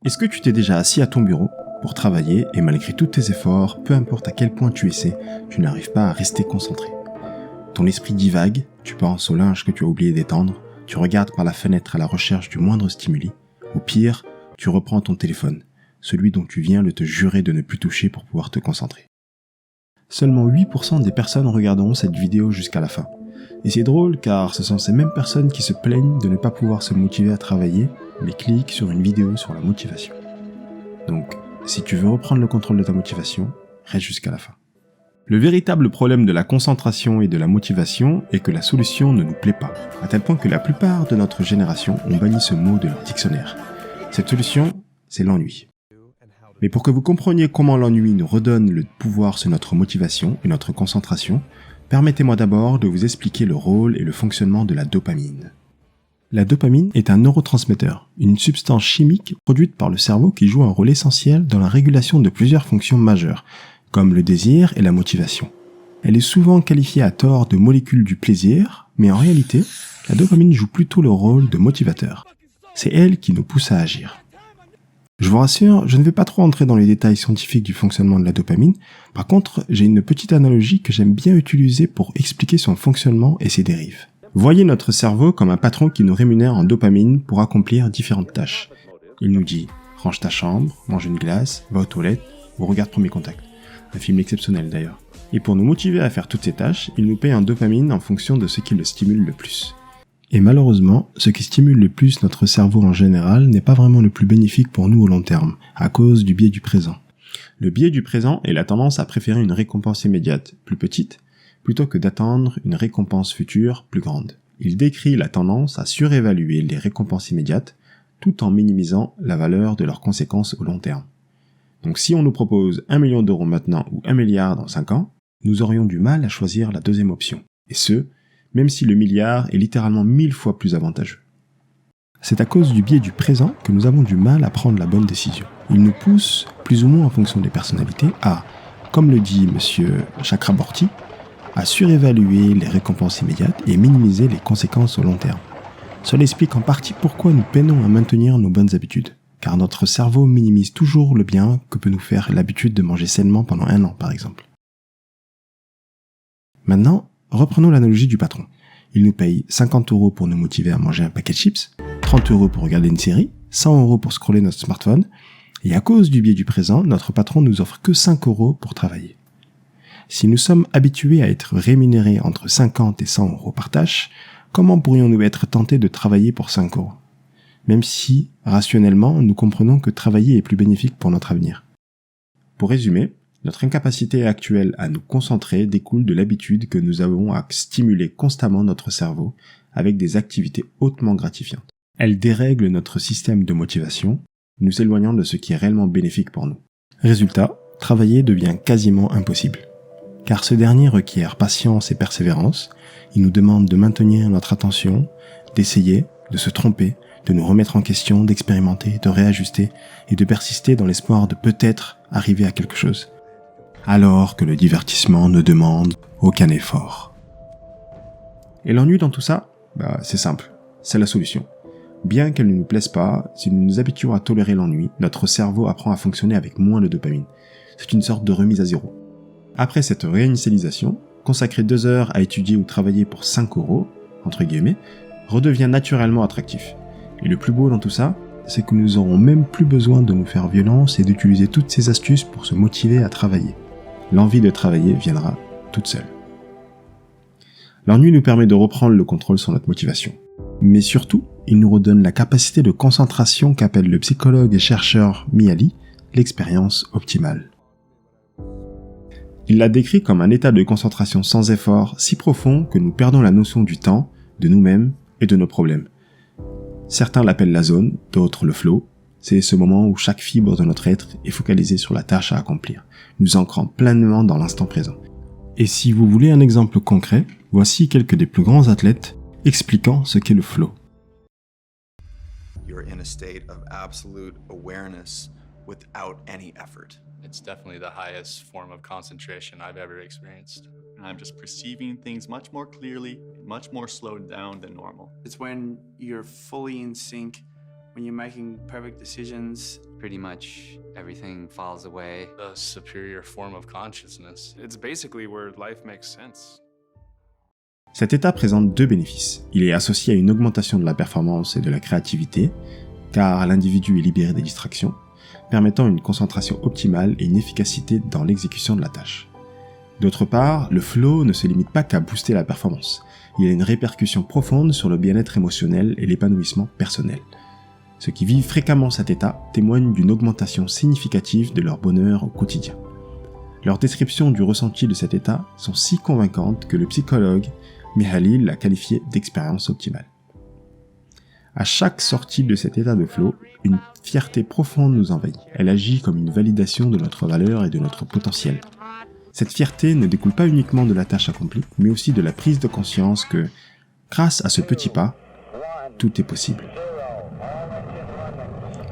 Est-ce que tu t'es déjà assis à ton bureau pour travailler et malgré tous tes efforts, peu importe à quel point tu essaies, tu n'arrives pas à rester concentré? Ton esprit divague, tu penses au linge que tu as oublié d'étendre, tu regardes par la fenêtre à la recherche du moindre stimuli. Au pire, tu reprends ton téléphone, celui dont tu viens de te jurer de ne plus toucher pour pouvoir te concentrer. Seulement 8% des personnes regarderont cette vidéo jusqu'à la fin. Et c'est drôle car ce sont ces mêmes personnes qui se plaignent de ne pas pouvoir se motiver à travailler, mais cliquent sur une vidéo sur la motivation. Donc, si tu veux reprendre le contrôle de ta motivation, reste jusqu'à la fin. Le véritable problème de la concentration et de la motivation est que la solution ne nous plaît pas, à tel point que la plupart de notre génération ont banni ce mot de leur dictionnaire. Cette solution, c'est l'ennui. Mais pour que vous compreniez comment l'ennui nous redonne le pouvoir sur notre motivation et notre concentration, permettez-moi d'abord de vous expliquer le rôle et le fonctionnement de la dopamine. La dopamine est un neurotransmetteur, une substance chimique produite par le cerveau qui joue un rôle essentiel dans la régulation de plusieurs fonctions majeures, comme le désir et la motivation. Elle est souvent qualifiée à tort de molécule du plaisir, mais en réalité, la dopamine joue plutôt le rôle de motivateur. C'est elle qui nous pousse à agir. Je vous rassure, je ne vais pas trop entrer dans les détails scientifiques du fonctionnement de la dopamine. Par contre, j'ai une petite analogie que j'aime bien utiliser pour expliquer son fonctionnement et ses dérives. Voyez notre cerveau comme un patron qui nous rémunère en dopamine pour accomplir différentes tâches. Il nous dit « range ta chambre, mange une glace, va aux toilettes ou regarde Premier Contact ». Un film exceptionnel d'ailleurs. Et pour nous motiver à faire toutes ces tâches, il nous paye en dopamine en fonction de ce qui le stimule le plus. Et malheureusement, ce qui stimule le plus notre cerveau en général n'est pas vraiment le plus bénéfique pour nous au long terme, à cause du biais du présent. Le biais du présent est la tendance à préférer une récompense immédiate, plus petite, plutôt que d'attendre une récompense future, plus grande. Il décrit la tendance à surévaluer les récompenses immédiates, tout en minimisant la valeur de leurs conséquences au long terme. Donc si on nous propose 1 million d'euros maintenant ou 1 milliard dans 5 ans, nous aurions du mal à choisir la deuxième option. Et ce, même si le milliard est littéralement 1000 fois plus avantageux. C'est à cause du biais du présent que nous avons du mal à prendre la bonne décision. Il nous pousse, plus ou moins en fonction des personnalités, à, comme le dit monsieur Chakraborty, à surévaluer les récompenses immédiates et minimiser les conséquences au long terme. Cela explique en partie pourquoi nous peinons à maintenir nos bonnes habitudes, car notre cerveau minimise toujours le bien que peut nous faire l'habitude de manger sainement pendant 1 an, par exemple. Maintenant, reprenons l'analogie du patron. Il nous paye 50 € pour nous motiver à manger un paquet de chips, 30 € pour regarder une série, 100 € pour scroller notre smartphone, et à cause du biais du présent, notre patron nous offre que 5 € pour travailler. Si nous sommes habitués à être rémunérés entre 50 et 100 € par tâche, comment pourrions-nous être tentés de travailler pour 5 €? Même si, rationnellement, nous comprenons que travailler est plus bénéfique pour notre avenir. Pour résumer, notre incapacité actuelle à nous concentrer découle de l'habitude que nous avons à stimuler constamment notre cerveau avec des activités hautement gratifiantes. Elle dérègle notre système de motivation, nous éloignant de ce qui est réellement bénéfique pour nous. Résultat, travailler devient quasiment impossible. Car ce dernier requiert patience et persévérance, il nous demande de maintenir notre attention, d'essayer, de se tromper, de nous remettre en question, d'expérimenter, de réajuster et de persister dans l'espoir de peut-être arriver à quelque chose. Alors que le divertissement ne demande aucun effort. Et l'ennui dans tout ça, c'est simple, c'est la solution. Bien qu'elle ne nous plaise pas, si nous nous habituons à tolérer l'ennui, notre cerveau apprend à fonctionner avec moins de dopamine. C'est une sorte de remise à zéro. Après cette réinitialisation, consacrer 2 heures à étudier ou travailler pour 5 €, entre guillemets, redevient naturellement attractif. Et le plus beau dans tout ça, c'est que nous n'aurons même plus besoin de nous faire violence et d'utiliser toutes ces astuces pour se motiver à travailler. L'envie de travailler viendra toute seule. L'ennui nous permet de reprendre le contrôle sur notre motivation. Mais surtout, il nous redonne la capacité de concentration qu'appelle le psychologue et chercheur Mihaly l'expérience optimale. Il l'a décrit comme un état de concentration sans effort si profond que nous perdons la notion du temps, de nous-mêmes et de nos problèmes. Certains l'appellent la zone, d'autres le flow. C'est ce moment où chaque fibre de notre être est focalisée sur la tâche à accomplir, nous ancrant pleinement dans l'instant présent. Et si vous voulez un exemple concret, voici quelques des plus grands athlètes expliquant ce qu'est le flow. You're in a state of absolute awareness without any effort. It's definitely the highest form of concentration I've ever experienced. And I'm just perceiving things much more clearly, much more slowed down than normal. It's when you're fully in sync when you're making perfect decisions. Pretty much everything falls away. A superior form of consciousness. It's basically where life makes sense. Cet état présente deux bénéfices. Il est associé à une augmentation de la performance et de la créativité, car l'individu est libéré des distractions, permettant une concentration optimale et une efficacité dans l'exécution de la tâche. D'autre part, le flow ne se limite pas qu'à booster la performance. Il a une répercussion profonde sur le bien-être émotionnel et l'épanouissement personnel. Ceux qui vivent fréquemment cet état témoignent d'une augmentation significative de leur bonheur au quotidien. Leurs descriptions du ressenti de cet état sont si convaincantes que le psychologue Mihaly l'a qualifié d'expérience optimale. À chaque sortie de cet état de flow, une fierté profonde nous envahit. Elle agit comme une validation de notre valeur et de notre potentiel. Cette fierté ne découle pas uniquement de la tâche accomplie, mais aussi de la prise de conscience que, grâce à ce petit pas, tout est possible.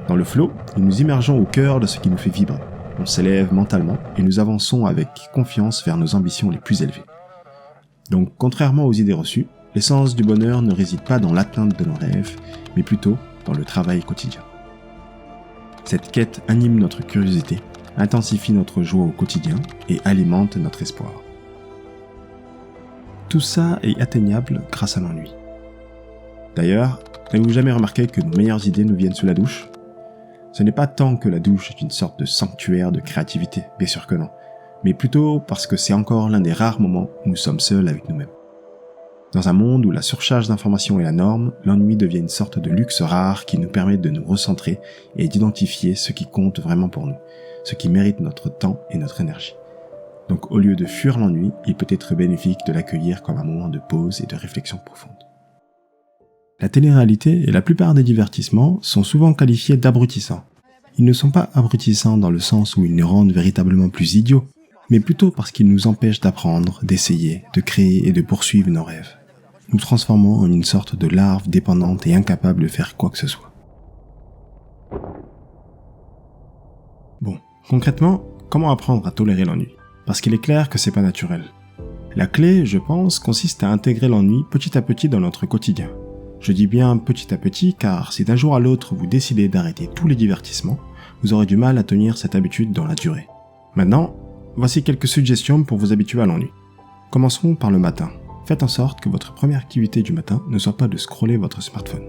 Dans le flow, nous nous immergeons au cœur de ce qui nous fait vibrer. On s'élève mentalement et nous avançons avec confiance vers nos ambitions les plus élevées. Donc, contrairement aux idées reçues, l'essence du bonheur ne réside pas dans l'atteinte de nos rêves, mais plutôt dans le travail quotidien. Cette quête anime notre curiosité, intensifie notre joie au quotidien et alimente notre espoir. Tout ça est atteignable grâce à l'ennui. D'ailleurs, avez-vous jamais remarqué que nos meilleures idées nous viennent sous la douche ? Ce n'est pas tant que la douche est une sorte de sanctuaire de créativité, bien sûr que non, mais plutôt parce que c'est encore l'un des rares moments où nous sommes seuls avec nous-mêmes. Dans un monde où la surcharge d'informations est la norme, l'ennui devient une sorte de luxe rare qui nous permet de nous recentrer et d'identifier ce qui compte vraiment pour nous, ce qui mérite notre temps et notre énergie. Donc au lieu de fuir l'ennui, il peut être bénéfique de l'accueillir comme un moment de pause et de réflexion profonde. La télé-réalité et la plupart des divertissements sont souvent qualifiés d'abrutissants. Ils ne sont pas abrutissants dans le sens où ils nous rendent véritablement plus idiots, mais plutôt parce qu'ils nous empêchent d'apprendre, d'essayer, de créer et de poursuivre nos rêves. Nous transformons en une sorte de larve dépendante et incapable de faire quoi que ce soit. Bon, concrètement, comment apprendre à tolérer l'ennui ? Parce qu'il est clair que c'est pas naturel. La clé, je pense, consiste à intégrer l'ennui petit à petit dans notre quotidien. Je dis bien petit à petit car si d'un jour à l'autre vous décidez d'arrêter tous les divertissements, vous aurez du mal à tenir cette habitude dans la durée. Maintenant, voici quelques suggestions pour vous habituer à l'ennui. Commençons par le matin. Faites en sorte que votre première activité du matin ne soit pas de scroller votre smartphone.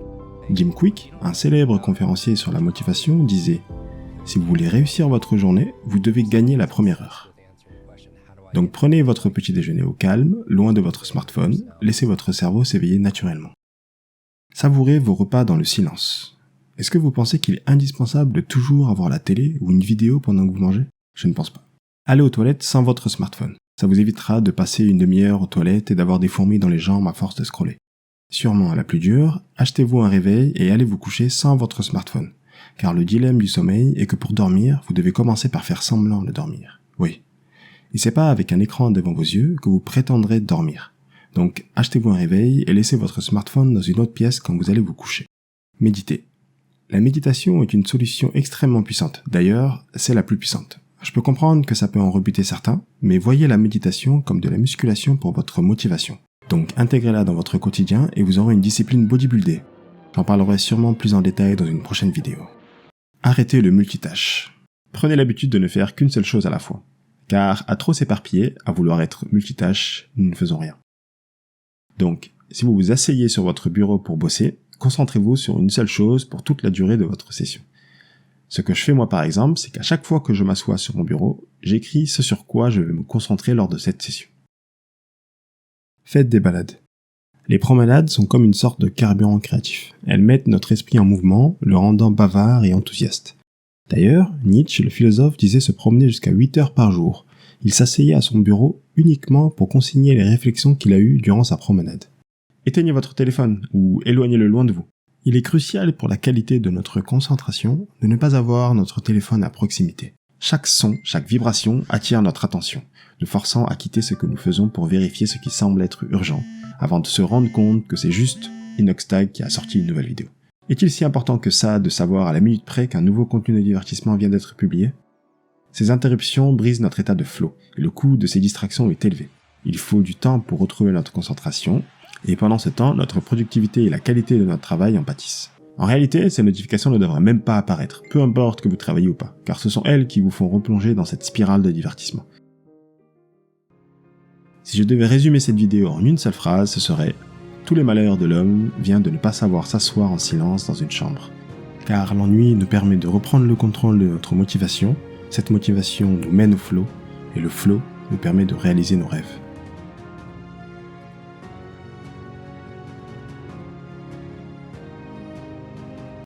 Jim Kwik, un célèbre conférencier sur la motivation, disait « Si vous voulez réussir votre journée, vous devez gagner la première heure. » Donc prenez votre petit déjeuner au calme, loin de votre smartphone, laissez votre cerveau s'éveiller naturellement. Savourez vos repas dans le silence. Est-ce que vous pensez qu'il est indispensable de toujours avoir la télé ou une vidéo pendant que vous mangez ? Je ne pense pas. Allez aux toilettes sans votre smartphone. Ça vous évitera de passer une demi-heure aux toilettes et d'avoir des fourmis dans les jambes à force de scroller. Sûrement à la plus dure, achetez-vous un réveil et allez vous coucher sans votre smartphone. Car le dilemme du sommeil est que pour dormir, vous devez commencer par faire semblant de dormir. Oui. Et c'est pas avec un écran devant vos yeux que vous prétendrez dormir. Donc, achetez-vous un réveil et laissez votre smartphone dans une autre pièce quand vous allez vous coucher. Méditez. La méditation est une solution extrêmement puissante. D'ailleurs, c'est la plus puissante. Je peux comprendre que ça peut en rebuter certains, mais voyez la méditation comme de la musculation pour votre motivation. Donc, intégrez-la dans votre quotidien et vous aurez une discipline bodybuildée. J'en parlerai sûrement plus en détail dans une prochaine vidéo. Arrêtez le multitâche. Prenez l'habitude de ne faire qu'une seule chose à la fois. Car à trop s'éparpiller, à vouloir être multitâche, nous ne faisons rien. Donc, si vous vous asseyez sur votre bureau pour bosser, concentrez-vous sur une seule chose pour toute la durée de votre session. Ce que je fais moi par exemple, c'est qu'à chaque fois que je m'assois sur mon bureau, j'écris ce sur quoi je vais me concentrer lors de cette session. Faites des balades. Les promenades sont comme une sorte de carburant créatif. Elles mettent notre esprit en mouvement, le rendant bavard et enthousiaste. D'ailleurs, Nietzsche, le philosophe, disait se promener jusqu'à 8 heures par jour. Il s'asseyait à son bureau uniquement pour consigner les réflexions qu'il a eues durant sa promenade. Éteignez votre téléphone ou éloignez-le loin de vous. Il est crucial pour la qualité de notre concentration de ne pas avoir notre téléphone à proximité. Chaque son, chaque vibration attire notre attention, nous forçant à quitter ce que nous faisons pour vérifier ce qui semble être urgent, avant de se rendre compte que c'est juste Inoxtag qui a sorti une nouvelle vidéo. Est-il si important que ça de savoir à la minute près qu'un nouveau contenu de divertissement vient d'être publié ? Ces interruptions brisent notre état de flow, et le coût de ces distractions est élevé. Il faut du temps pour retrouver notre concentration, et pendant ce temps, notre productivité et la qualité de notre travail en pâtissent. En réalité, ces notifications ne devraient même pas apparaître, peu importe que vous travaillez ou pas, car ce sont elles qui vous font replonger dans cette spirale de divertissement. Si je devais résumer cette vidéo en une seule phrase, ce serait « Tout le malheur de l'homme vient de ne pas savoir s'asseoir en silence dans une chambre. » Car l'ennui nous permet de reprendre le contrôle de notre motivation, cette motivation nous mène au flow, et le flow nous permet de réaliser nos rêves.